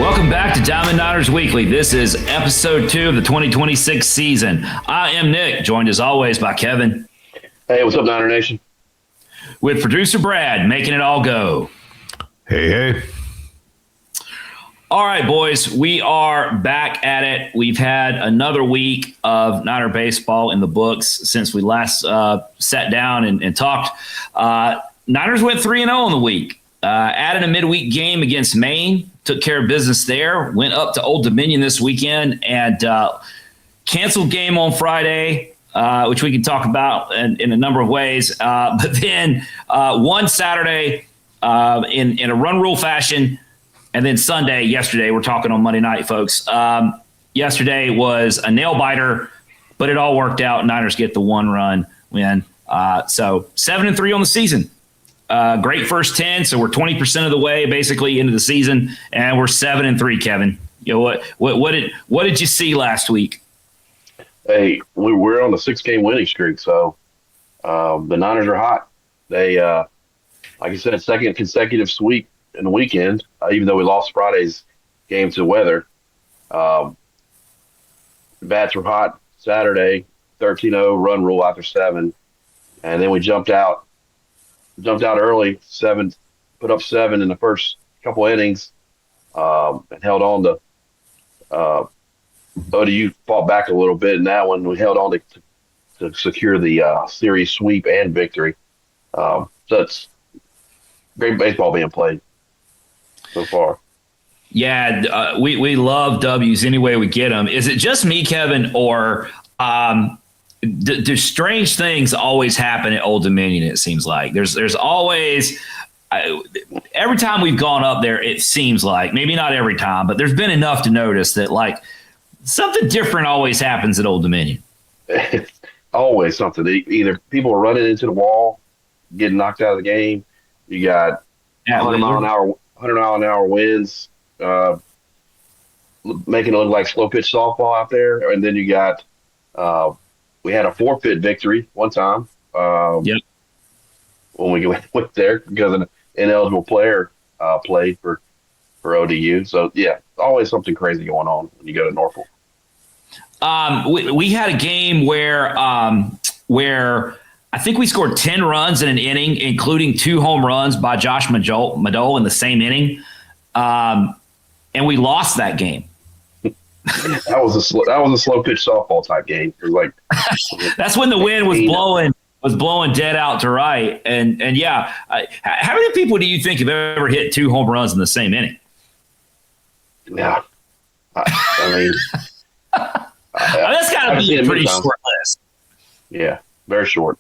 Welcome back to Diamond Niners Weekly. This is episode 2 of the 2026 season. I am Nick, joined as always by Kevin. Hey, what's up, Niner Nation? With producer Brad, making it all go. Hey. All right, boys, we are back at it. We've had another week of Niner baseball in the books since we last sat down and talked. Niners went 3-0 on the week. Added a midweek game against Maine, took care of business there, went up to Old Dominion this weekend, and canceled game on Friday, which we can talk about in a number of ways. But then won Saturday in a run rule fashion, and then yesterday, we're talking on Monday night, folks. Yesterday was a nail biter, but it all worked out. Niners get the 1-run win. So 7-3 on the season. Great first 10, so we're 20% of the way basically into the season, and we're 7-3. Kevin, you know what did you see last week? Hey, we're on a 6-game winning streak, so the Niners are hot. They, like I said, second consecutive sweep in the weekend, even though we lost Friday's game to weather. Bats were hot Saturday, 13-0 run rule after 7, and then we jumped out early, put up 7 in the first couple innings, and held on to ODU fought back a little bit in that one. We held on to secure the series sweep and victory. So it's great baseball being played so far. Yeah, we love W's any way we get them. Is it just me, Kevin, or do strange things always happen at Old Dominion? It seems like there's always every time we've gone up there, it seems like, maybe not every time, but there's been enough to notice that like something different always happens at Old Dominion. Always something. Either people are running into the wall, getting knocked out of the game. You got 100 mile an hour winds, making it look like slow pitch softball out there, and then you got. We had a forfeit victory one time when we went there because an ineligible player played for ODU. So, yeah, always something crazy going on when you go to Norfolk. We had a game where I think we scored 10 runs in an inning, including 2 home runs by Josh Madole in the same inning, and we lost that game. That was a slow pitch softball type game. It was like that's when the wind was blowing dead out to right, and yeah. How many people do you think have ever hit 2 home runs in the same inning? Yeah, I mean, that's got to be a pretty short list. Yeah, very short.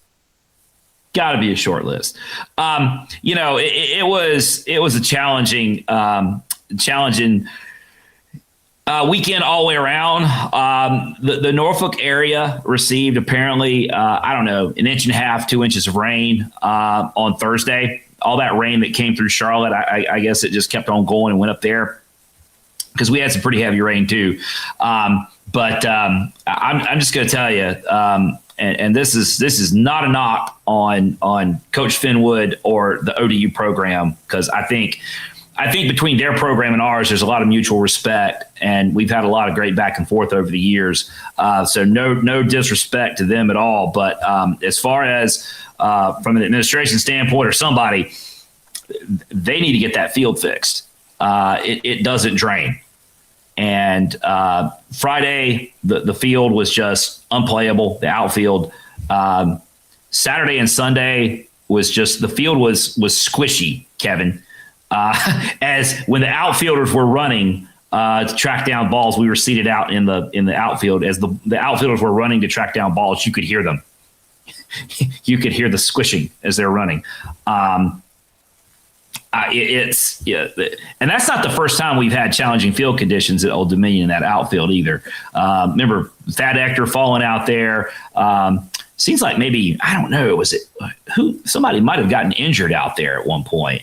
Got to be a short list. It was a challenging weekend all the way around. The Norfolk area received apparently, an inch and a half, 2 inches of rain on Thursday. All that rain that came through Charlotte, I guess it just kept on going and went up there because we had some pretty heavy rain too. But I'm just going to tell you, and this is not a knock on Coach Finwood or the ODU program, because I think between their program and ours, there's a lot of mutual respect, and we've had a lot of great back and forth over the years. So no disrespect to them at all. But as far as from an administration standpoint or somebody, they need to get that field fixed. It doesn't drain. And Friday, the field was just unplayable, the outfield. Saturday and Sunday was just, the field was squishy, Kevin. As when the outfielders were running to track down balls, we were seated out in the outfield. As the outfielders were running to track down balls, you could hear them. You could hear the squishing as they're running. And that's not the first time we've had challenging field conditions at Old Dominion in that outfield either. Remember Thad Ector falling out there. Seems like maybe, I don't know, was it somebody might have gotten injured out there at one point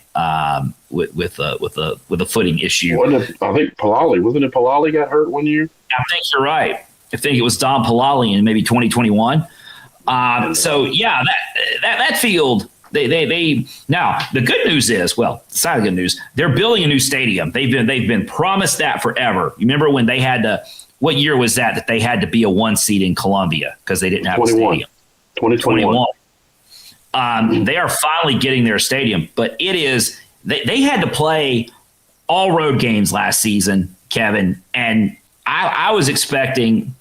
with a footing issue. I think Palali, wasn't it Palali got hurt one year? I think you're right. I think it was Don Palali in maybe 2021. So yeah, that field They now the good news is, well, side of the good news, they're building a new stadium. They've been promised that forever. You remember when they had to? What year was that they had to be a 1 seed in Columbia because they didn't have a stadium? 2021. They are finally getting their stadium, but it is they had to play all road games last season, Kevin, and I was expecting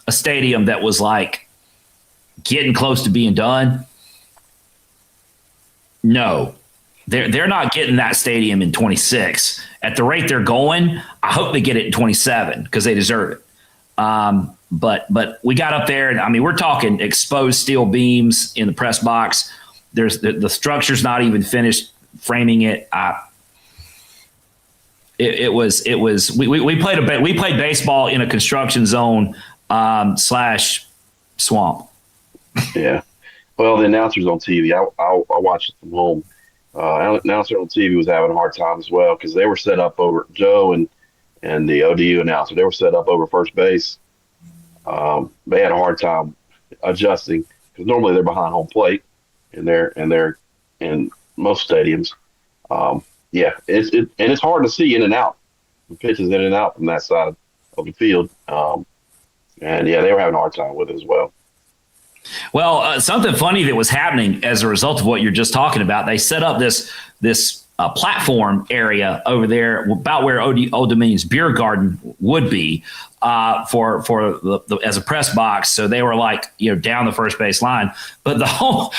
a stadium that was like getting close to being done. No, they're not getting that stadium in 26. At the rate they're going, I hope they get it in 27 because they deserve it. But we got up there, and I mean, we're talking exposed steel beams in the press box. There's the structure's not even finished framing it. We played baseball in a construction zone / swamp. Yeah. Well, the announcers on TV, I watched it from home. Announcer on TV was having a hard time as well because they were set up over Joe and the ODU announcer. They were set up over first base. They had a hard time adjusting because normally they're behind home plate in most stadiums. It's hard to see in and out. The pitches in and out from that side of the field. They were having a hard time with it as well. Well, something funny that was happening as a result of what you're just talking about, they set up this platform area over there about where Old Dominion's beer garden would be for as a press box. So they were like, down the first base line. But the home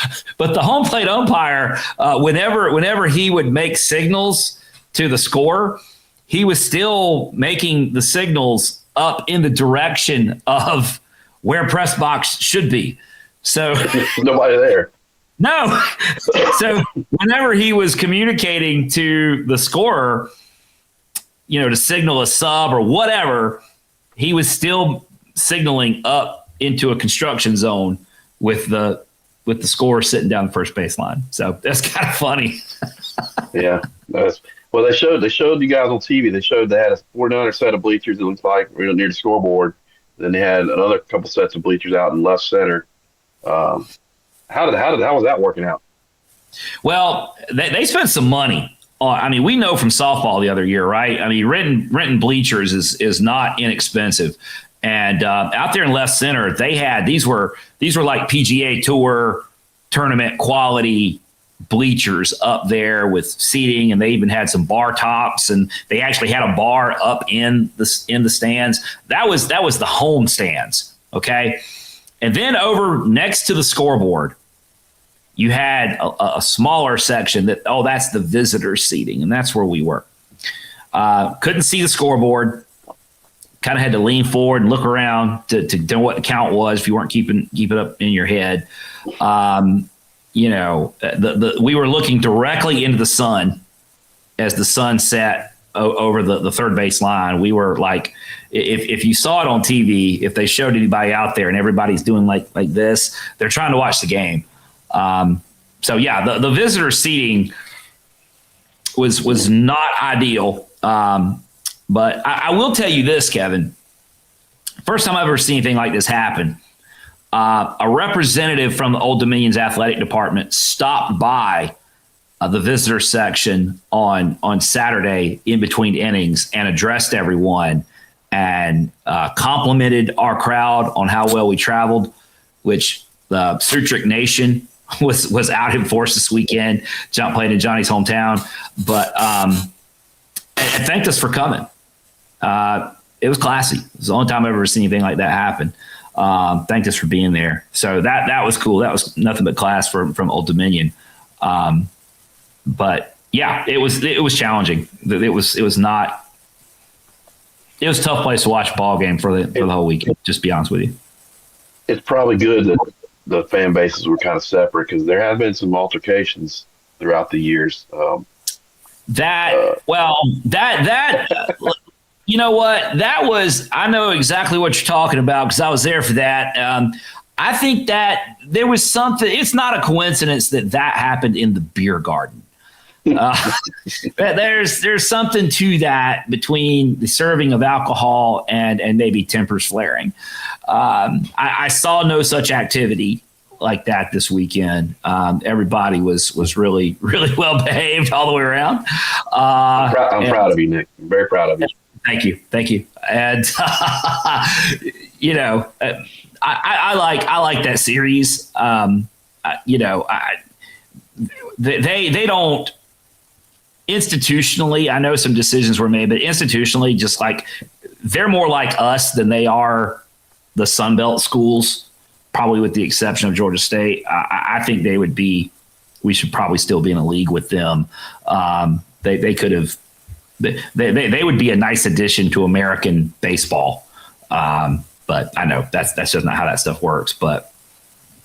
plate umpire, whenever he would make signals to the scorer, he was still making the signals up in the direction of where press box should be. So nobody there. No. So whenever he was communicating to the scorer, to signal a sub or whatever, he was still signaling up into a construction zone with the scorer sitting down the first baseline. So that's kind of funny. Yeah. Well, they showed you guys on TV. They showed they had a 49er set of bleachers, it looks like, near the scoreboard. Then they had another couple sets of bleachers out in left center. How was that working out? Well, they spent some money. I mean, we know from softball the other year, right? I mean, renting bleachers is not inexpensive. And out there in left center, they had these were like PGA Tour tournament quality bleachers up there with seating, and they even had some bar tops, and they actually had a bar up in the stands. That was the home stands, okay? And then over next to the scoreboard, you had a smaller section that's the visitor seating, and that's where we were. Couldn't see the scoreboard. Kind of had to lean forward and look around to know what the count was if you weren't keeping it up in your head. We were looking directly into the sun as the sun set over the third base line. We were like, if you saw it on TV, if they showed anybody out there and everybody's doing like this, they're trying to watch the game. The visitor seating was not ideal. But I will tell you this, Kevin. First time I've ever seen anything like this happen. A representative from the Old Dominion's athletic department stopped by the visitor section on Saturday in between innings and addressed everyone and complimented our crowd on how well we traveled, which the Sutric Nation was out in force this weekend, playing in Johnny's hometown. But and thanked us for coming. It was classy. It was the only time I've ever seen anything like that happen. Thanked us for being there. So that was cool. That was nothing but class from Old Dominion. But yeah, it was challenging. It was a tough place to watch a ball game for the whole weekend. Just to be honest with you. It's probably good that the fan bases were kind of separate because there have been some altercations throughout the years. You know what? That was, I know exactly what you're talking about because I was there for that. I think that there was something, it's not a coincidence that happened in the beer garden. There's something to that between the serving of alcohol and maybe tempers flaring. I saw no such activity like that this weekend. Everybody was really, really well behaved all the way around. I'm proud of you, Nick. I'm very proud of you. Thank you. And I like that series. They don't institutionally. I know some decisions were made, but institutionally, just like they're more like us than they are the Sun Belt schools. Probably with the exception of Georgia State. I think they would be. We should probably still be in a league with them. They could have. They would be a nice addition to American baseball. But I know that's just not how that stuff works. But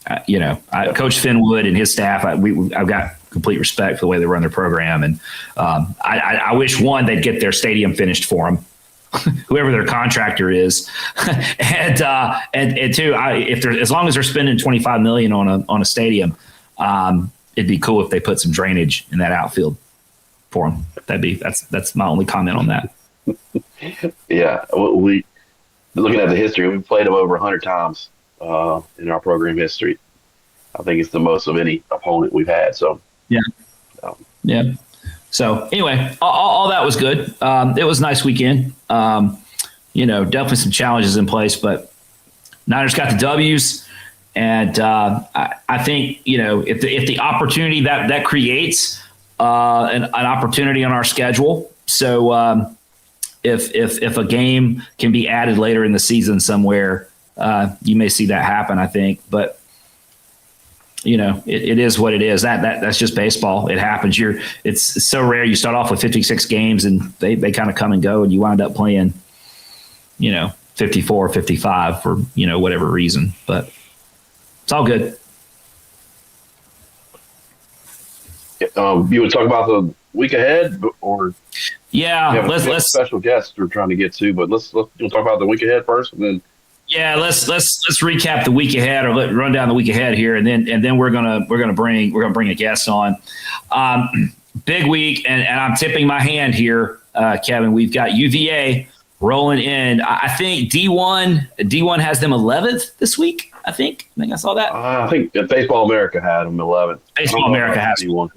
Coach Finwood and his staff, I've got complete respect for the way they run their program, and I wish they'd get their stadium finished for them, whoever their contractor is, and two, as long as they're spending $25 million on a stadium, it'd be cool if they put some drainage in that outfield for them. That's my only comment on that. Yeah, we looking at the history, we've played them over 100 times in our program history. I think it's the most of any opponent we've had. So yeah. So anyway, all that was good. It was a nice weekend. Definitely some challenges in place, but Niners got the W's, and I think if the opportunity that creates an opportunity on our schedule. So if a game can be added later in the season somewhere, you may see that happen. I think, but it is what it is. That's just baseball. It happens. It's so rare. You start off with 56 games and they kind of come and go, and you wind up playing, 54, 55 for, whatever reason, but it's all good. You would talk about the week ahead, or let's special guests we're trying to get to, but let's talk about the week ahead first, and then let's recap the week ahead, or run down the week ahead here, and then we're gonna bring a guest on. Big week, and I'm tipping my hand here, Kevin. We've got UVA rolling in. I think D1 has them 11th this week. I think I saw that. I think Baseball America had them 11th. Baseball America has D1.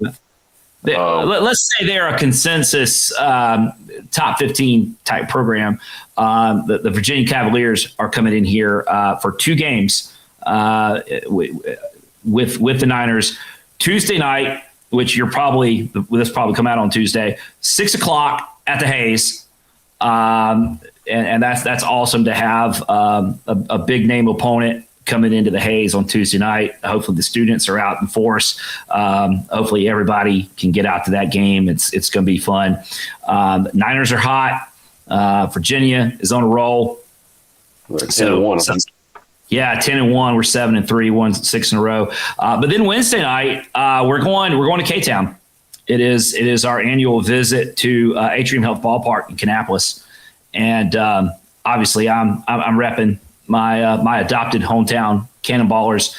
Let's say they're a consensus top 15 type program. The Virginia Cavaliers are coming in here for 2 games with the Niners Tuesday night, which this probably come out on Tuesday, 6:00 at the Hayes. And that's awesome to have a big name opponent coming into the Hayes on Tuesday night. Hopefully the students are out in force. Hopefully everybody can get out to that game. It's going to be fun. Niners are hot. Virginia is on a roll. 10-1. Yeah, 10-1. We're 7-3, won 6 in a row. But then Wednesday night, we're going to K-Town. It is our annual visit to Atrium Health Ballpark in Kannapolis, and obviously I'm repping my adopted hometown, Cannonballers.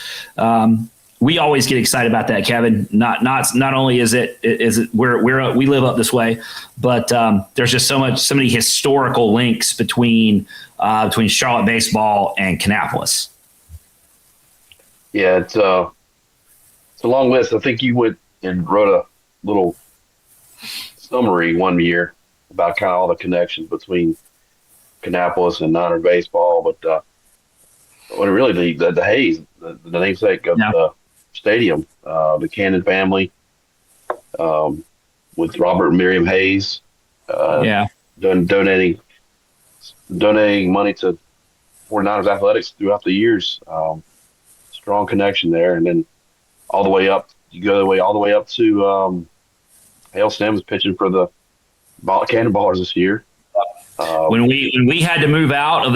We always get excited about that, Kevin. Not only is it we live up this way, but there's just so many historical links between Charlotte baseball and Kannapolis. Yeah, it's a long list. I think you went and wrote a little summary one year about kind of all the connections between Kannapolis and Niner baseball, but when really the Hayes, the namesake of the stadium, the Cannon family, with Robert and Miriam Hayes, donating money to 49ers athletics throughout the years. Strong connection there, and then all the way up, you go all the way up to Hale Sims pitching for the Cannonballers this year. When we had to move out of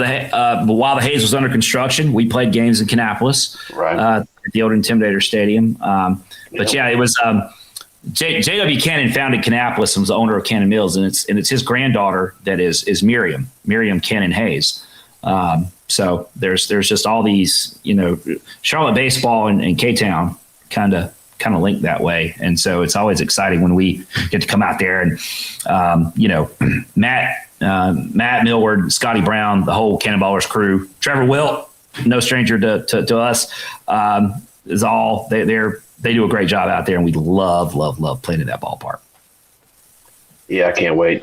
while the Hayes was under construction, we played games in Kannapolis, at the old Intimidator Stadium. But it was J.W. Cannon founded Kannapolis and was the owner of Cannon Mills, and it's his granddaughter that is Miriam Cannon Hayes. So there's just all these, Charlotte baseball and K-Town kind of linked that way. And so it's always exciting when we get to come out there and, Matt Millward, Scotty Brown, the whole Cannonballers crew, Trevor Wilt, no stranger to us. is all they do a great job out there, and we love playing in that ballpark. Yeah, I can't wait.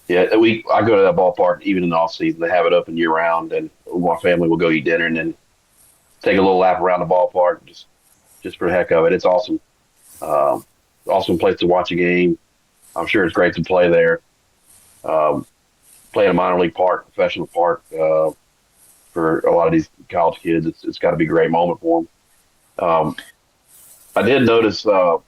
Yeah, I go to that ballpark even in the off season. They have it open year round, and my family will go eat dinner and then take a little lap around the ballpark just for the heck of it. It's awesome. Awesome place to watch a game. I'm sure it's great to play there. Play in a minor league park, professional park, for a lot of these college kids. It's got to be a great moment for them. I did notice some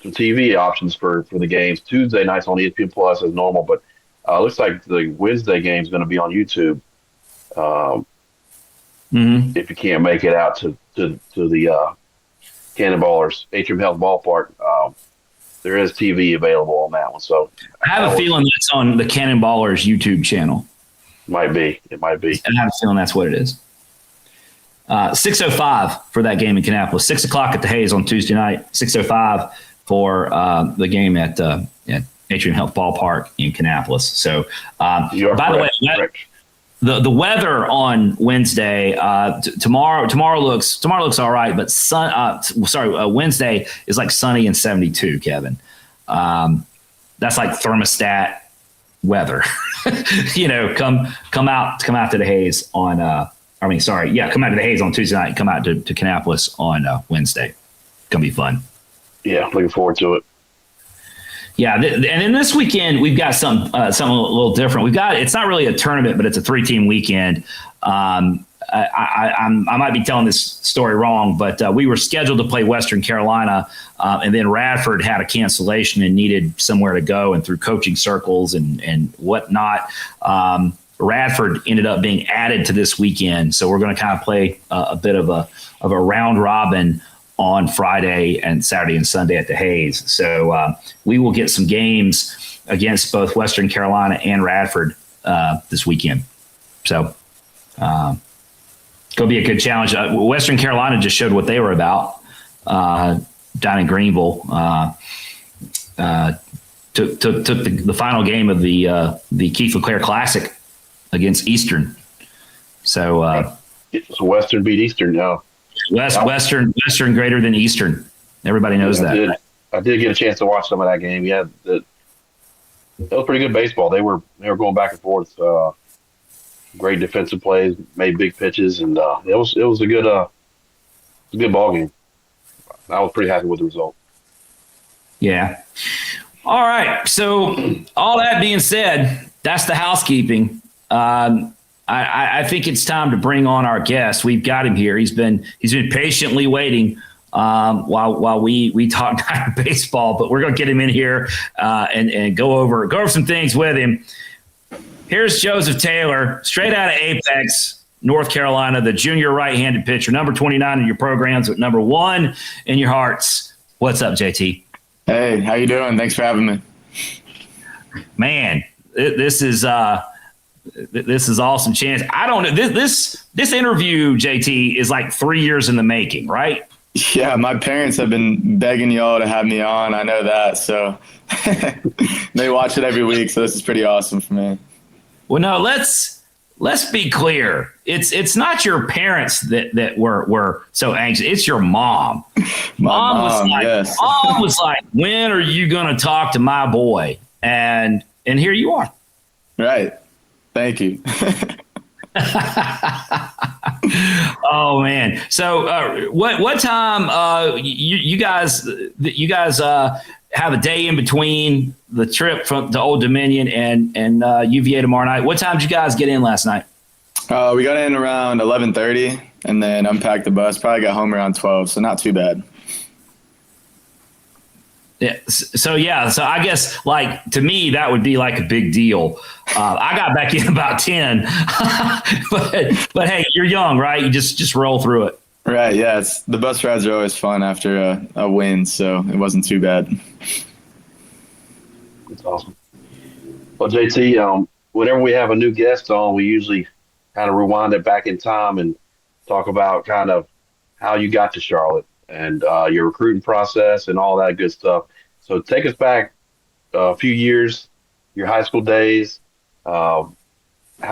TV options for the games. Tuesday nights on ESPN Plus as normal, but it looks like the Wednesday game is going to be on YouTube. If you can't make it out to the Cannonballers Atrium Health Ballpark, there is TV available on that one. So I have a feeling that's on the Cannonballers YouTube channel. It might be. I have a feeling that's what it is. 6:05 for that game in Kannapolis. 6 o'clock at the Hayes on Tuesday night. 6:05 for the game at Atrium Health Ballpark in Kannapolis. So, by the way, the weather on Wednesday, tomorrow looks all right, but Wednesday is like sunny and 72, Kevin. That's like thermostat weather. Come out to the Hayes on come out to the Hayes on Tuesday night, come out to Kannapolis on Wednesday. Gonna be fun. Yeah, looking forward to it. Yeah, and then this weekend we've got something a little different. It's not really a tournament, but it's a 3-team weekend. I might be telling this story wrong, but we were scheduled to play Western Carolina, and then Radford had a cancellation and needed somewhere to go, and through coaching circles and whatnot, Radford ended up being added to this weekend. So we're going to kind of play a bit of a round robin on Friday and Saturday and Sunday at the Hayes. So we will get some games against both Western Carolina and Radford this weekend. So going to be a good challenge. Western Carolina just showed what they were about down in Greenville. Took the final game of the Keith LeClaire Classic against Eastern. So Western beat Eastern now. Western greater than Eastern. Everybody knows that. I did get a chance to watch some of that game. Yeah, that was pretty good baseball. They were going back and forth. Great defensive plays, made big pitches, and it was a good ball game. I was pretty happy with the result. Yeah. All right. So all that being said, that's the housekeeping. I think it's time to bring on our guest. We've got him here. He's been patiently waiting while we talk baseball, but we're going to get him in here and go over some things with him. Here's Joseph Taylor, straight out of Apex, North Carolina, the junior right-handed pitcher, number 29 in your programs, but number 1 in your hearts. What's up, JT? Hey, how you doing? Thanks for having me. Man, this is awesome chance. I don't know. This interview, JT, is like 3 years in the making, right? Yeah, my parents have been begging y'all to have me on. I know that. So they watch it every week. So this is pretty awesome for me. Well, no, let's be clear. It's not your parents that were so anxious. It's your mom. Mom was like, when are you going to talk to my boy? And here you are. Right. Thank you. Oh man! So what time you guys have a day in between the trip from the Old Dominion and UVA tomorrow night? What time did you guys get in last night? We got in around 11:30, and then unpacked the bus. Probably got home around 12, so not too bad. Yeah. So I guess like to me that would be like a big deal. I got back in about 10, but hey, you're young, right? You just roll through it. Right. Yeah. The bus rides are always fun after a win, so it wasn't too bad. That's awesome. Well, JT, whenever we have a new guest on, we usually kind of rewind it back in time and talk about kind of how you got to Charlotte and your recruiting process and all that good stuff. So take us back a few years, your high school days, how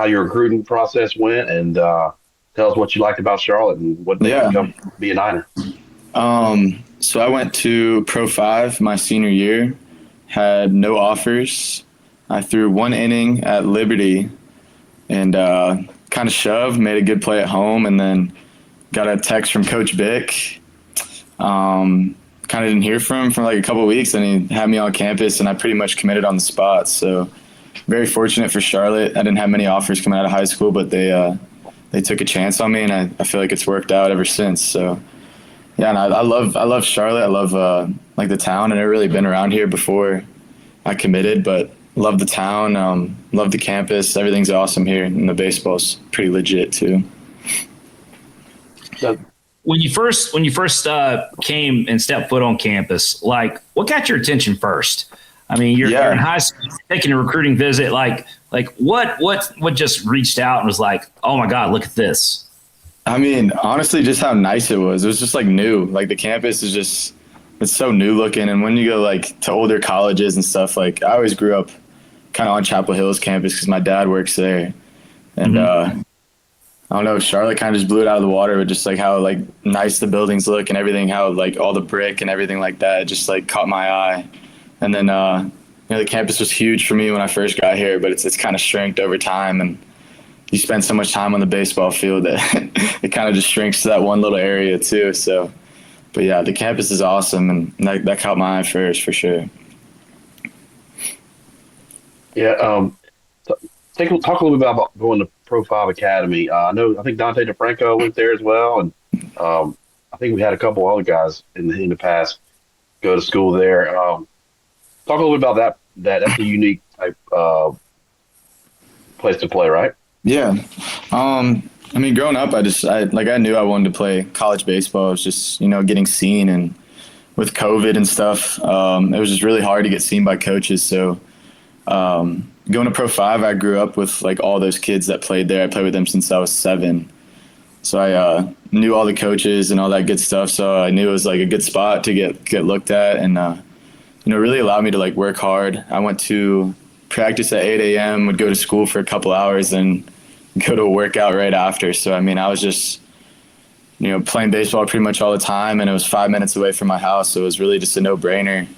your recruiting process went, and tell tell us what you liked about Charlotte and what made you come be a Niner. So I went to Pro 5 my senior year, had no offers. I threw one inning at Liberty and kind of shoved, made a good play at home, and then got a text from Coach Bick. Kind of didn't hear from him for like a couple of weeks, and he had me on campus, and I pretty much committed on the spot. So very fortunate for Charlotte. I didn't have many offers coming out of high school, but they took a chance on me, and I feel like it's worked out ever since. So yeah, and I love Charlotte. I love like the town, and I've really been around here before I committed, but love the town, love the campus. Everything's awesome here, and the baseball's pretty legit too. So, When you first came and stepped foot on campus, like what got your attention first? I mean, you're in high school, taking a recruiting visit. Like what just reached out and was like, oh my God, look at this. I mean, honestly, just how nice it was. It was just like new. Like the campus is just, it's so new looking. And when you go like to older colleges and stuff, like I always grew up kind of on Chapel Hill's campus because my dad works there. And I don't know, Charlotte kind of just blew it out of the water with just like how like nice the buildings look and everything, how like all the brick and everything like that just like caught my eye. And then, the campus was huge for me when I first got here, but it's kind of shrinked over time. And you spend so much time on the baseball field that it kind of just shrinks to that one little area too. So, but yeah, the campus is awesome, and that caught my eye first for sure. Yeah. Talk a little bit about going to Pro 5 Academy. I think Dante DeFranco went there as well, and I think we had a couple other guys in the past go to school there. Talk a little bit about that. That's a unique type place to play, right? Yeah. I mean, growing up, I knew I wanted to play college baseball. It was just, getting seen, and with COVID and stuff, it was just really hard to get seen by coaches. So, going to Pro 5, I grew up with like all those kids that played there. I played with them since I was 7. So I knew all the coaches and all that good stuff. So I knew it was like a good spot to get looked at, and really allowed me to like work hard. I went to practice at 8 a.m., would go to school for a couple hours, and go to a workout right after. So I mean, I was just playing baseball pretty much all the time, and it was 5 minutes away from my house, so it was really just a no-brainer.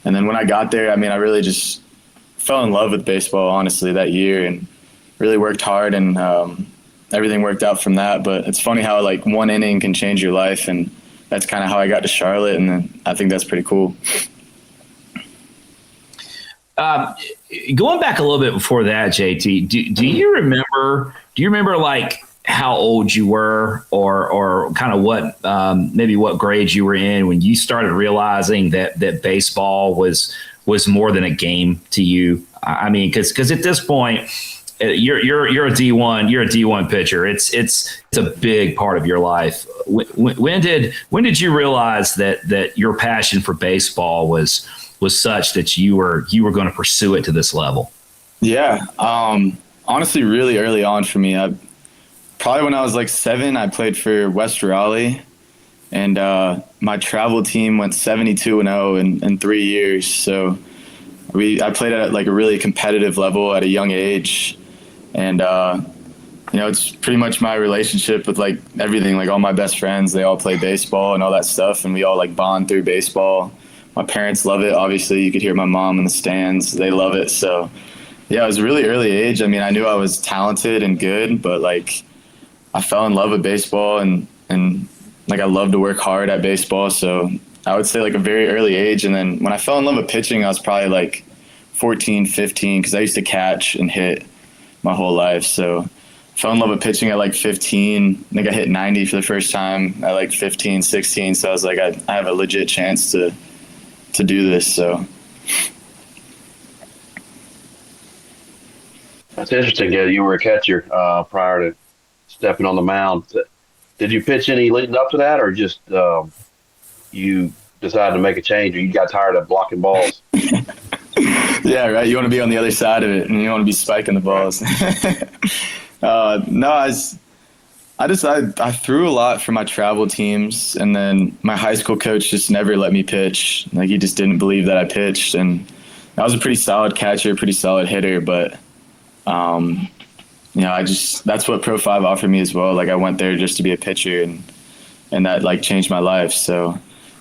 And then when I got there, I mean, I really just fell in love with baseball, honestly, that year, and really worked hard, and everything worked out from that. But it's funny how like one inning can change your life, and that's kind of how I got to Charlotte, and then I think that's pretty cool. Going back a little bit before that, JT, do you remember like how old you were, or kind of what maybe what grade you were in when you started realizing that baseball was more than a game to you? I mean, because at this point, you're a D1 pitcher. It's a big part of your life. When did you realize that your passion for baseball was such that you were going to pursue it to this level? Yeah, honestly, really early on for me. Probably when I was like 7, I played for West Raleigh, and my travel team went 72-0 in 3 years. So I played at like a really competitive level at a young age, and it's pretty much my relationship with like everything. Like all my best friends, they all play baseball and all that stuff, and we all like bond through baseball. My parents love it. Obviously, you could hear my mom in the stands. They love it. So, yeah, it was a really early age. I mean, I knew I was talented and good, but, like, I fell in love with baseball, and like, I love to work hard at baseball. So I would say, like, a very early age. And then when I fell in love with pitching, I was probably, like, 14, 15, because I used to catch and hit my whole life. So I fell in love with pitching at, like, 15. I think I hit 90 for the first time at, like, 15, 16. So I was like, I have a legit chance to do this. So that's interesting. Yeah, you were a catcher prior to stepping on the mound. Did you pitch any leading up to that, or just you decided to make a change, or you got tired of blocking balls? Yeah, right. You want to be on the other side of it, and you want to be spiking the balls. No, I threw a lot for my travel teams, and then my high school coach just never let me pitch. Like, he just didn't believe that I pitched, and I was a pretty solid catcher, pretty solid hitter, but that's what Pro 5 offered me as well. Like I went there just to be a pitcher, and that like changed my life. So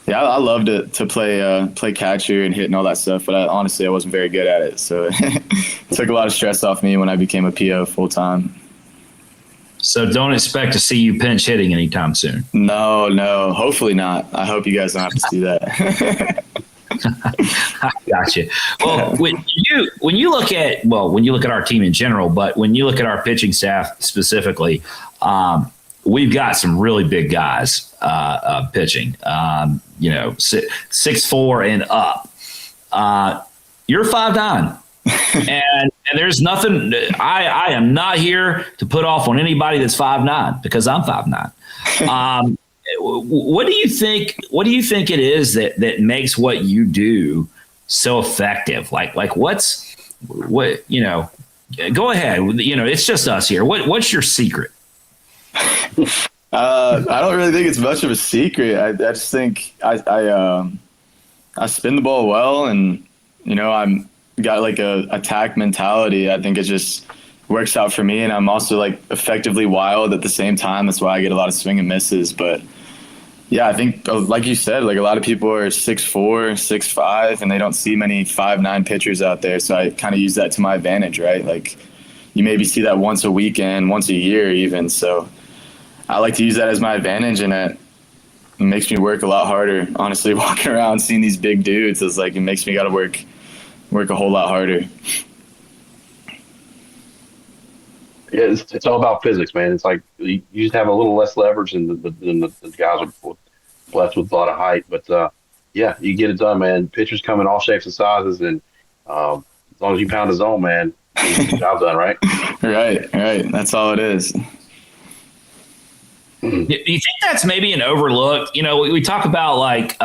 yeah, I love to play catcher and hit and all that stuff, but honestly I wasn't very good at it. So it took a lot of stress off me when I became a PO full time. So don't expect to see you pinch hitting anytime soon. No, hopefully not. I hope you guys don't have to see that. I gotcha. Well, when you look at our team in general, but when you look at our pitching staff specifically, we've got some really big guys pitching. 6'4" and up. You're 5'9". and there's nothing. I am not here to put off on anybody that's 5'9" because I'm 5'9". What do you think? What do you think it is that makes what you do so effective? Like what? Go ahead. It's just us here. What's your secret? I don't really think it's much of a secret. I just think I spin the ball well, and I'm got like a attack mentality. I think it just works out for me, and I'm also like effectively wild at the same time. That's why I get a lot of swing and misses. But yeah, I think like you said, like a lot of people are 6'4", 6'5", and they don't see many 5'9" pitchers out there. So I kind of use that to my advantage, right? Like you maybe see that once a weekend, once a year even. So I like to use that as my advantage, and it makes me work a lot harder. Honestly, walking around seeing these big dudes, it's like it makes me got to work a whole lot harder. Yeah, it's all about physics, man. It's like you just have a little less leverage than the guys blessed with a lot of height. But yeah, you get it done, man. Pitchers come in all shapes and sizes, and as long as you pound the zone, man, you get the job done, right? Right. That's all it is. Do you think that's maybe an overlook? We talk about like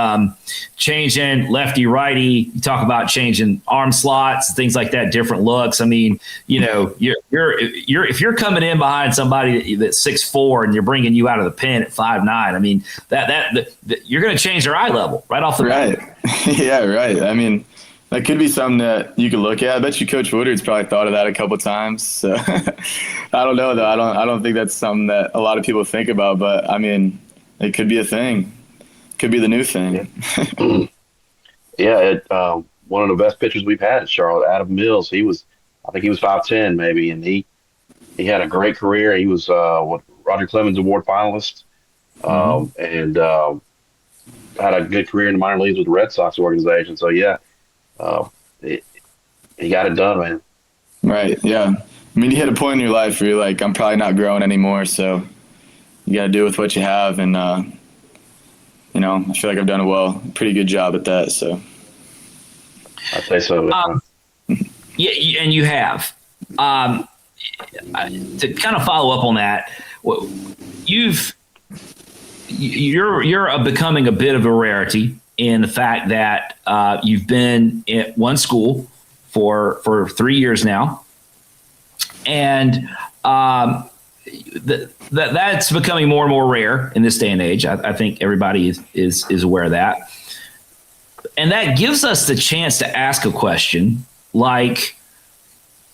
changing lefty righty. You talk about changing arm slots, things like that, different looks. I mean, you're if you're coming in behind somebody that's 6'4" and you're bringing you out of the pen at 5'9", I mean that you're going to change their eye level right off the bat. Right. Yeah. Right. I mean, that could be something that you could look at. I bet you Coach Woodard's probably thought of that a couple times. So I don't know though. I don't think that's something that a lot of people think about. But I mean, it could be a thing. Could be the new thing. Yeah. One of the best pitchers we've had at Charlotte, Adam Mills. I think he was 5'10" maybe, and he had a great career. He was Roger Clemens Award finalist, and had a good career in the minor leagues with the Red Sox organization. So yeah. He got it done, man. Right. Yeah. I mean, you hit a point in your life where you're like, I'm probably not growing anymore. So you got to do with what you have. And, I feel like I've done a pretty good job at that. So I'd say so. Yeah. And you have, to kind of follow up on that. You're becoming a bit of a rarity in the fact that you've been at one school for 3 years now, and that's becoming more and more rare in this day and age. I think everybody is aware of that, and that gives us the chance to ask a question like,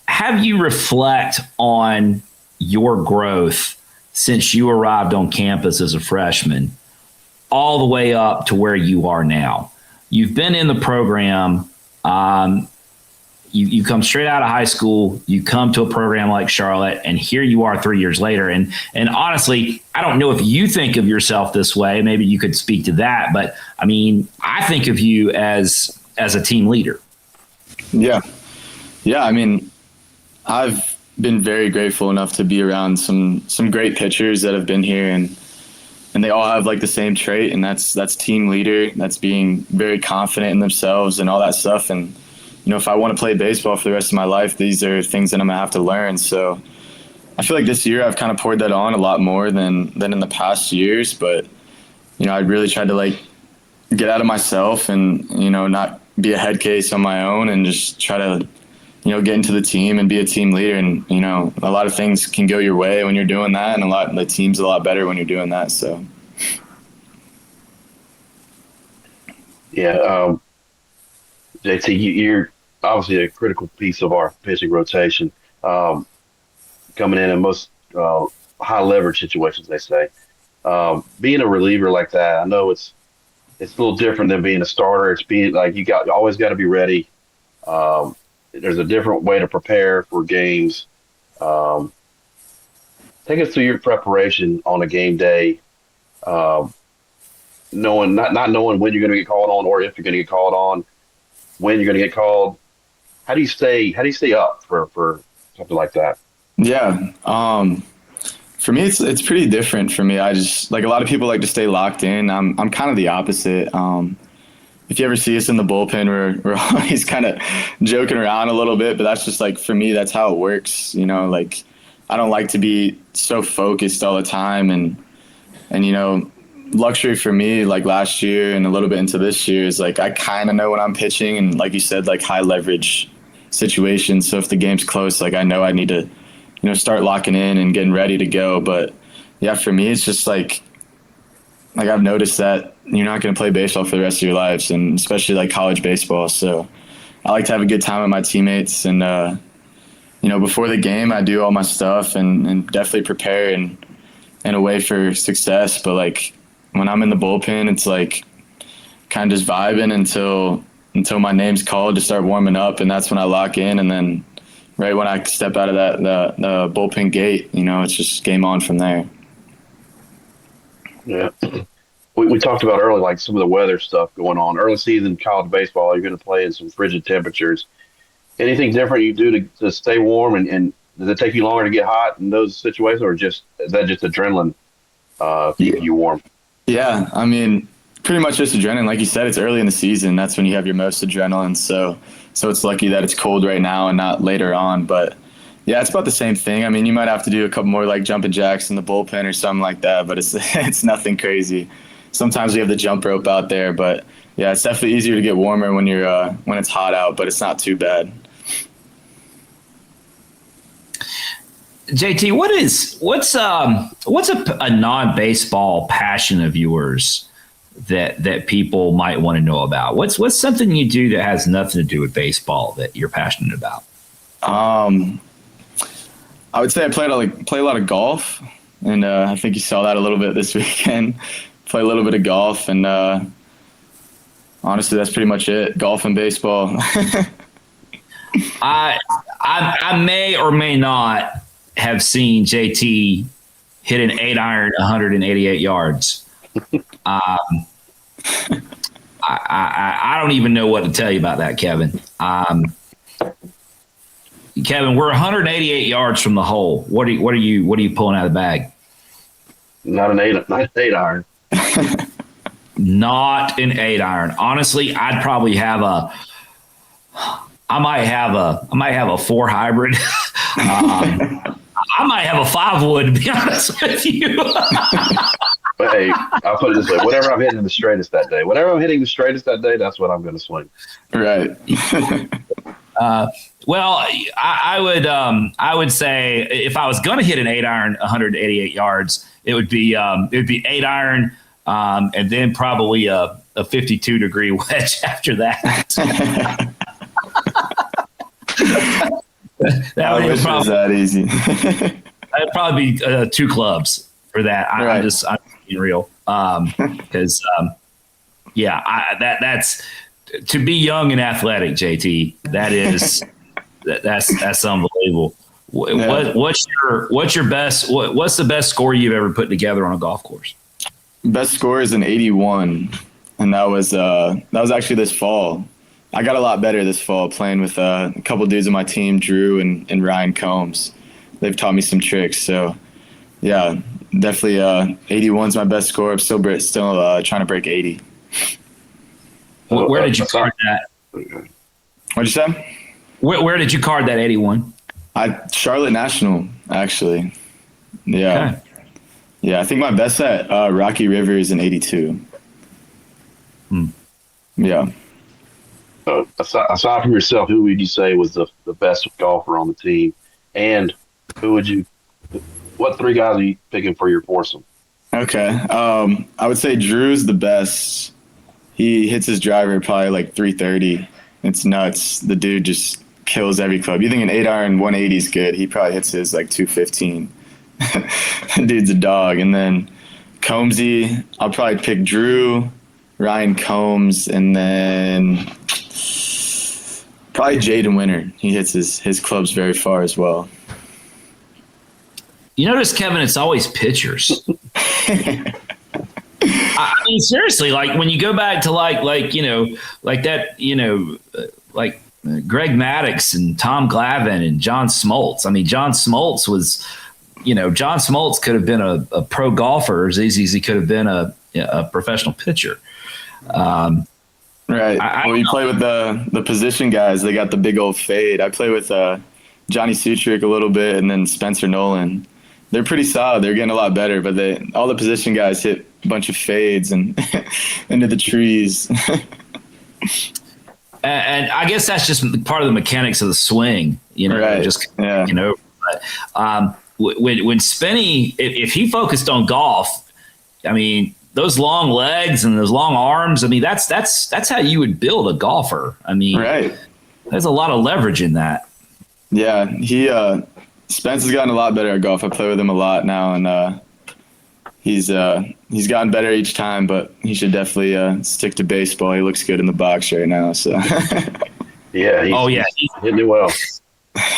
have you reflect on your growth since you arrived on campus as a freshman all the way up to where you are now? You've been in the program. You come straight out of high school. You come to a program like Charlotte, and here you are 3 years later. And honestly, I don't know if you think of yourself this way. Maybe you could speak to that. But I mean, I think of you as a team leader. Yeah. I mean, I've been very grateful enough to be around some great pitchers that have been here, and they all have like the same trait, and that's team leader. That's being very confident in themselves and all that stuff. And, if I want to play baseball for the rest of my life, these are things that I'm going to have to learn. So I feel like this year I've kind of poured that on a lot more than in the past years. But, I really tried to like get out of myself and, not be a head case on my own, and just try to, get into the team and be a team leader. And, a lot of things can go your way when you're doing that, and the team's a lot better when you're doing that. So. Yeah. JT, you're obviously a critical piece of our pitching rotation. coming in most high leverage situations, they say. Being a reliever like that, I know it's a little different than being a starter. It's being like you always got to be ready. There's a different way to prepare for games. Um, Take us through your preparation on a game day, knowing not knowing when you're going to get called on or if you're going to get called on, when you're going to get called. How do you stay up for something like that? Yeah. For me, it's pretty different for me. I just like a lot of people like to stay locked in. I'm kind of the opposite. If you ever see us in the bullpen, we're always kind of joking around a little bit, but that's just like for me, that's how it works. You know, like I don't like to be so focused all the time, and you know, luxury for me, like last year and a little bit into this year, is like I kind of know when I'm pitching, and like you said, like high leverage situations. So if the game's close, like I know I need to, start locking in and getting ready to go. But yeah, for me, it's just like I've noticed that you're not going to play baseball for the rest of your lives, and especially like college baseball. So I like to have a good time with my teammates, and before the game, I do all my stuff and definitely prepare in a way for success. But like when I'm in the bullpen, it's like kind of just vibing until my name's called to start warming up, and that's when I lock in. And then right when I step out of the bullpen gate, it's just game on from there. Yeah. We talked about earlier, like some of the weather stuff going on. Early season college baseball, you're going to play in some frigid temperatures. Anything different you do to stay warm, and does it take you longer to get hot in those situations, or is that just adrenaline keeping you warm? Yeah, I mean, pretty much just adrenaline. Like you said, it's early in the season. That's when you have your most adrenaline. So it's lucky that it's cold right now and not later on. But yeah, it's about the same thing. I mean, you might have to do a couple more like jumping jacks in the bullpen or something like that, but it's nothing crazy. Sometimes we have the jump rope out there, but yeah, it's definitely easier to get warmer when when it's hot out, but it's not too bad. JT, what's a non-baseball passion of yours that people might want to know about? What's something you do that has nothing to do with baseball that you're passionate about? I would say I play a lot of golf, and I think you saw that a little bit this weekend. Play a little bit of golf, and honestly, that's pretty much it. Golf and baseball. I may or may not have seen JT hit an 8-iron 188 yards. I don't even know what to tell you about that, Kevin. Kevin, we're 188 yards from the hole. What are you pulling out of the bag? Not an 8-iron. Not an 8-iron. Honestly, I might have a 4 hybrid. I might have a 5 wood, to be honest with you. But hey, I'll put it this way: whatever I'm hitting the straightest that day, that's what I'm going to swing. Right. Well, I would say if I was going to hit an 8-iron 188 yards, it would be 8-iron, and then probably a 52-degree wedge after that. That would be that easy. That'd probably be 2 clubs for that. I'm being real, because that's to be young and athletic. JT, that's unbelievable. Yeah. What's your best? What's the best score you've ever put together on a golf course? Best score is an 81, and that was actually this fall. I got a lot better this fall playing with a couple dudes on my team, Drew and Ryan Combs. They've taught me some tricks. So, yeah, definitely 81's my best score. I'm still trying to break 80. Where did you card that? What'd you say? Where did you card that 81? Charlotte National, actually. Yeah. Okay. Yeah, I think my best at Rocky River is an 82. Yeah. So aside from yourself, who would you say was the best golfer on the team, and what 3 guys are you picking for your foursome? Okay, I would say Drew's the best. He hits his driver probably like 330. It's nuts. The dude just kills every club. You think an 8-iron 180 is good? He probably hits his like 215. Dude's a dog. And then Combsy, I'll probably pick Drew, Ryan Combs, and then probably Jaden Winter. He hits his clubs very far as well. You notice, Kevin, it's always pitchers. I mean, seriously, like when you go back to like that, like Greg Maddox and Tom Glavine and John Smoltz. I mean, John Smoltz could have been a pro golfer as easy as he could have been a professional pitcher. Right. Well, you play with the position guys. They got the big old fade. I play with Johnny Sutrick a little bit, and then Spencer Nolan. They're pretty solid. They're getting a lot better, but all the position guys hit a bunch of fades and into the trees. And I guess that's just part of the mechanics of the swing, Right. just yeah. But, when Spenny, if he focused on golf, I mean, those long legs and those long arms, I mean, that's how you would build a golfer. I mean, right. There's a lot of leverage in that. Yeah, Spence has gotten a lot better at golf. I play with him a lot now, and he's gotten better each time. But he should definitely stick to baseball. He looks good in the box right now. So Yeah. He's hitting it well.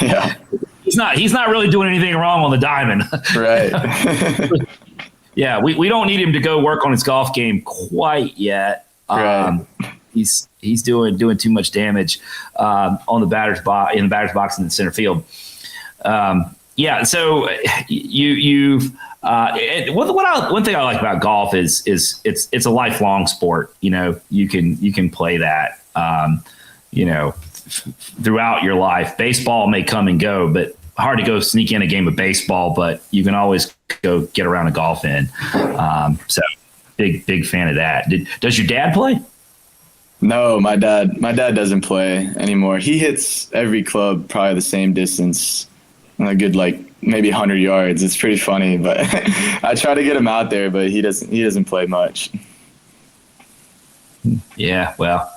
yeah, He's not really doing anything wrong on the diamond. right. Yeah, we don't need him to go work on his golf game quite yet. Right. He's doing too much damage on the batter's box, in the batter's box in the center field. Yeah, so one thing I like about golf is it's a lifelong sport. You can play that throughout your life. Baseball may come and go, but hard to go sneak in a game of baseball, but you can always go get around a golf in. So big fan of that. Does your dad play? No, my dad doesn't play anymore. He hits every club probably the same distance, a good maybe 100 yards. It's pretty funny, but I try to get him out there, but he doesn't play much. Yeah, well,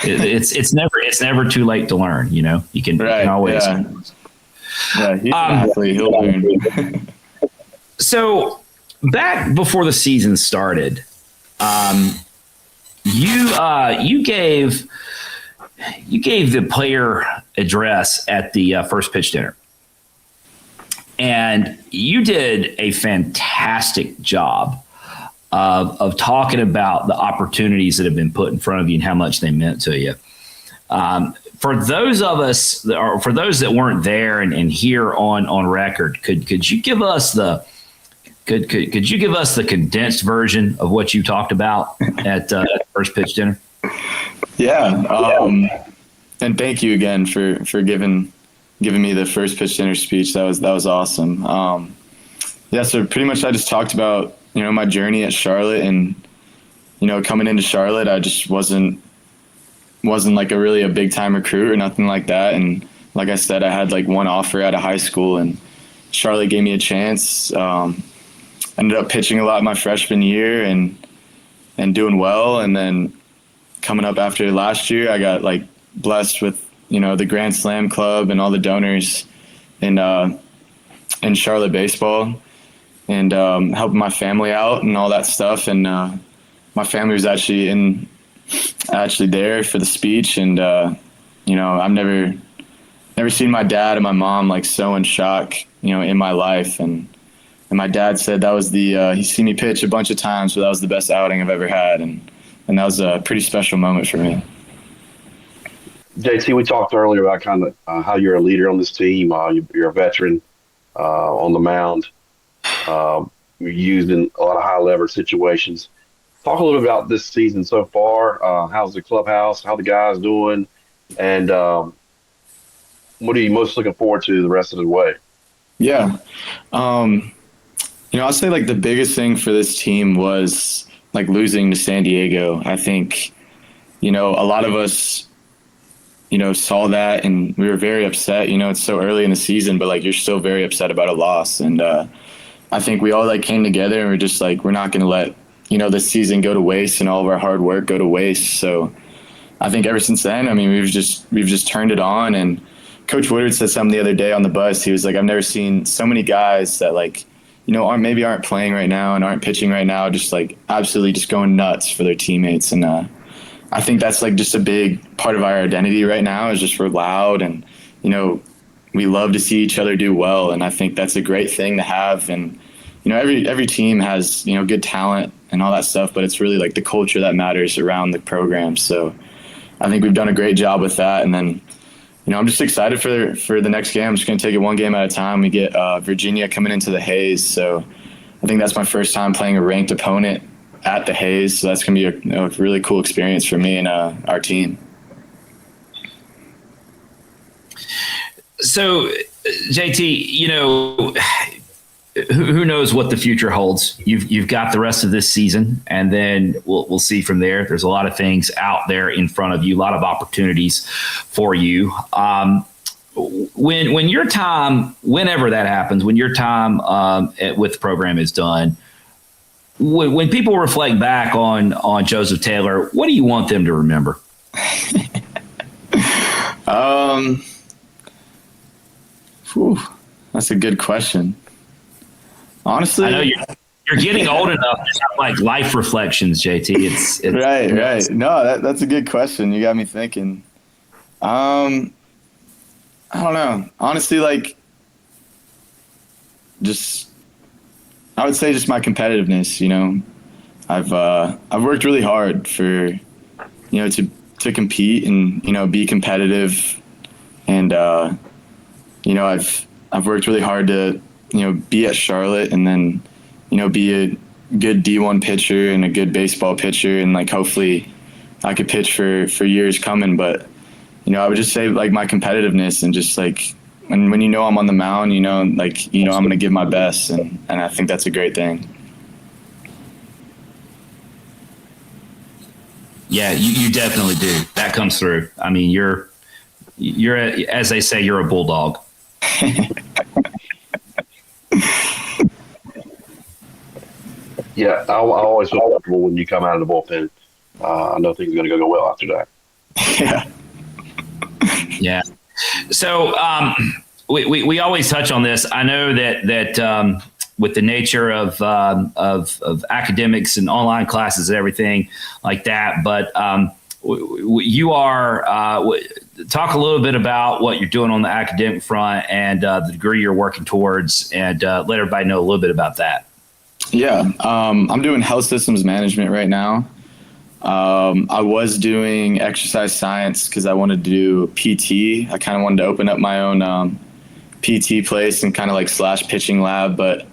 it's never too late to learn. You can always. Yeah, he's an athlete. He'll learn. So back before the season started, you gave the player address at the first pitch dinner, and you did a fantastic job of talking about the opportunities that have been put in front of you and how much they meant to you. For those of us, or for those that weren't there and here on record, could you give us the condensed version of what you talked about at first pitch dinner? Yeah. And thank you again for giving me the first pitch dinner speech. That was awesome. So pretty much I just talked about, my journey at Charlotte, and, coming into Charlotte, I just wasn't like a big time recruit or nothing like that. And like I said, I had one offer out of high school, and Charlotte gave me a chance. Ended up pitching a lot my freshman year and doing well. And then coming up after last year, I got blessed with, the Grand Slam Club and all the donors in Charlotte baseball, and helping my family out and all that stuff. And my family was actually there for the speech. And, I've never seen my dad and my mom so in shock, in my life. And my dad said that was he's seen me pitch a bunch of times, but that was the best outing I've ever had. And that was a pretty special moment for me. JT, we talked earlier about kind of how you're a leader on this team. You're a veteran on the mound. You're used in a lot of high leverage situations. Talk a little bit about this season so far. How's the clubhouse? How the guys doing? And what are you most looking forward to the rest of the way? Yeah. I'll say the biggest thing for this team was losing to San Diego. I think, a lot of us, saw that, and we were very upset. It's so early in the season, but you're still very upset about a loss. And I think we all came together and we're just we're not going to let, this season go to waste and all of our hard work go to waste. So I think ever since then, I mean, we've just turned it on. And Coach Woodard said something the other day on the bus. He was like, I've never seen so many guys that like, aren't playing right now and aren't pitching right now, just like absolutely just going nuts for their teammates. And I think that's like just a big part of our identity right now is just we're loud and, we love to see each other do well. And I think that's a great thing to have. And, every team has, good talent and all that stuff, but it's really like the culture that matters around the program. So I think we've done a great job with that. And then, I'm just excited for the next game. I'm just going to take it one game at a time. We get Virginia coming into the Hayes. So I think that's my first time playing a ranked opponent at the Hayes. So that's going to be a really cool experience for me and our team. So, JT, who knows what the future holds? You've got the rest of this season, and then we'll see from there. There's a lot of things out there in front of you, a lot of opportunities for you. When your time, whenever that happens, when your time with the program is done, when people reflect back on Joseph Taylor, what do you want them to remember? That's a good question. Honestly, I know you're getting old enough to have like life reflections, JT. It's right. No, that's a good question. You got me thinking. I don't know. Honestly, like, I would say just my competitiveness. I've worked really hard for, to compete and be competitive, and I've worked really hard to be at Charlotte and then be a good D1 pitcher and a good baseball pitcher, and like hopefully I could pitch for years coming. But I would just say like my competitiveness and just like when I'm on the mound, I'm going to give my best, and I think that's a great thing. Yeah, you definitely do. That comes through. I mean, you're as they say, you're a bulldog. Yeah, I always feel comfortable when you come out of the bullpen. I know things are going to go well after that. Yeah. Yeah. So we always touch on this. I know that with the nature of academics and online classes and everything like that, but you are talk a little bit about what you're doing on the academic front and the degree you're working towards, and let everybody know a little bit about that. Yeah, I'm doing health systems management right now. I was doing exercise science because I wanted to do PT. I kind of wanted to open up my own PT place and kind of like / pitching lab, but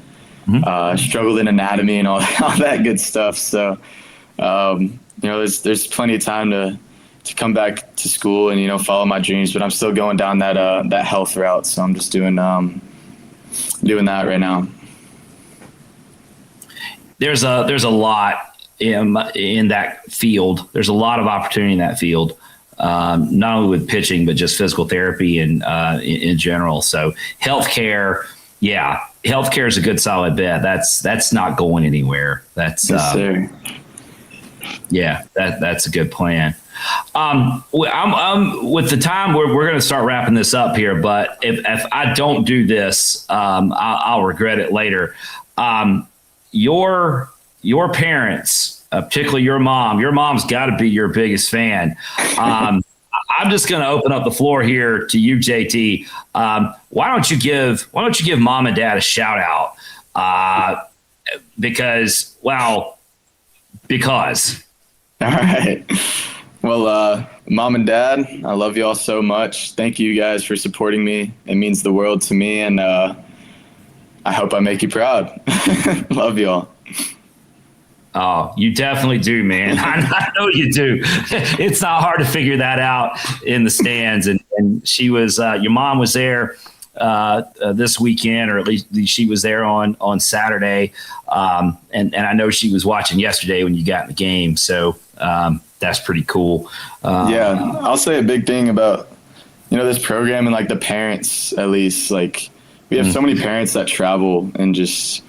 struggled in anatomy and all that good stuff. So, there's plenty of time to come back to school and, follow my dreams, but I'm still going down that health route. So I'm just doing that right now. There's a lot in that field. There's a lot of opportunity in that field, not only with pitching, but just physical therapy and in general. So healthcare is a good solid bet. That's not going anywhere. That's yes, sir. Yeah, that's a good plan. I'm with the time we're going to start wrapping this up here, but if I don't do this, I'll regret it later. Your parents, particularly your mom's got to be your biggest fan. I'm just going to open up the floor here to you, JT. Why don't you give mom and dad a shout out? Because. All right. Well, mom and dad, I love you all so much. Thank you guys for supporting me. It means the world to me, and I hope I make you proud. Love you all. Oh, you definitely do, man. I know you do. It's not hard to figure that out in the stands. And she was, your mom was there this weekend, or at least she was there on Saturday. And I know she was watching yesterday when you got in the game. So that's pretty cool. Yeah, I'll say a big thing about, this program and like the parents, at least, like we have so many parents that travel and just,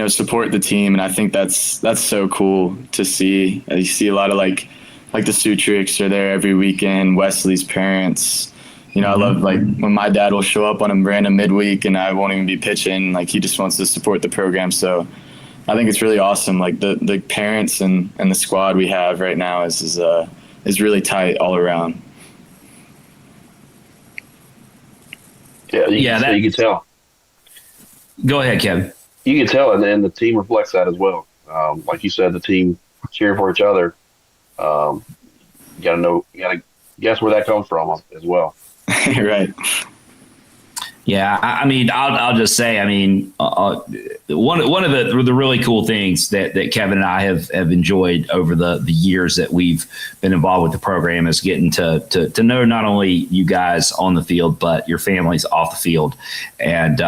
support the team. And I think that's so cool to see. You see a lot of like like the Sutricks are there every weekend. Wesley's parents. You know, I love like when my dad will show up on a random midweek and I won't even be pitching. Like he just wants to support the program. So I think it's really awesome. Like the parents and the squad we have right now is really tight all around. Yeah, you can tell. Go ahead, Kevin. You can tell, and then the team reflects that as well. Like you said, the team cheering for each other. You gotta guess where that comes from as well. Right. Yeah, I mean, I'll just say, I mean, one of the really cool things that Kevin and I have enjoyed over the years that we've been involved with the program is getting to know not only you guys on the field, but your families off the field. And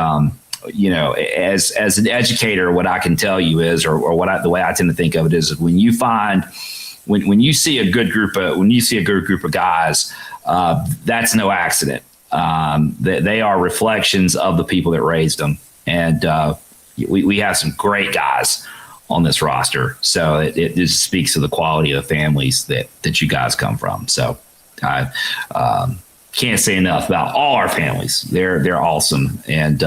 you know, as an educator, what I can tell you is, or the way I tend to think of it is, when you see a good group of guys, that's no accident. They are reflections of the people that raised them, and we have some great guys on this roster. So it just speaks to the quality of the families that you guys come from. So I can't say enough about all our families. They're awesome, and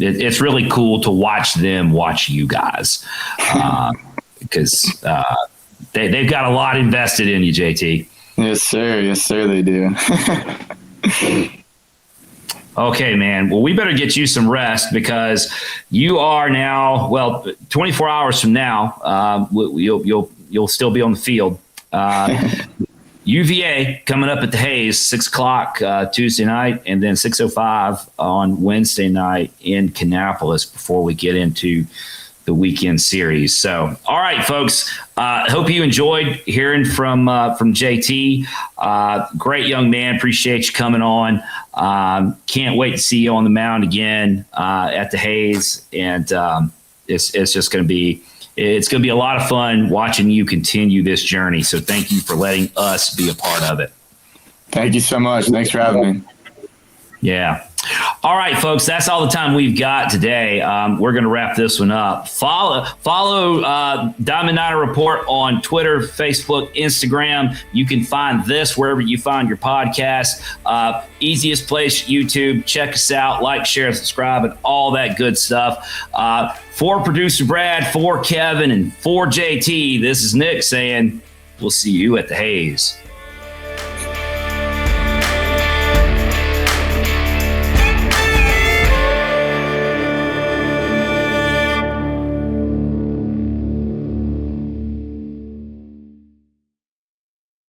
it's really cool to watch them watch you guys, because they've got a lot invested in you, JT. Yes, sir. Yes, sir. They do. Okay, man. Well, we better get you some rest, because you are now, 24 hours from now, you'll still be on the field. UVA coming up at the Hayes, 6:00 Tuesday night, and then 6:05 on Wednesday night in Kannapolis before we get into the weekend series. So, all right, folks. Hope you enjoyed hearing from JT. Great young man. Appreciate you coming on. Can't wait to see you on the mound again at the Hayes, and it's just going to be. It's going to be a lot of fun watching you continue this journey. So thank you for letting us be a part of it. Thank you so much. Thanks for having me. Yeah. All right, folks, that's all the time we've got today. We're going to wrap this one up. Follow Diamond Niner Report on Twitter, Facebook, Instagram. You can find this wherever you find your podcast. Easiest place, YouTube. Check us out. Like, share, subscribe, and all that good stuff. For producer Brad, for Kevin, and for JT, this is Nick saying we'll see you at the Hayes.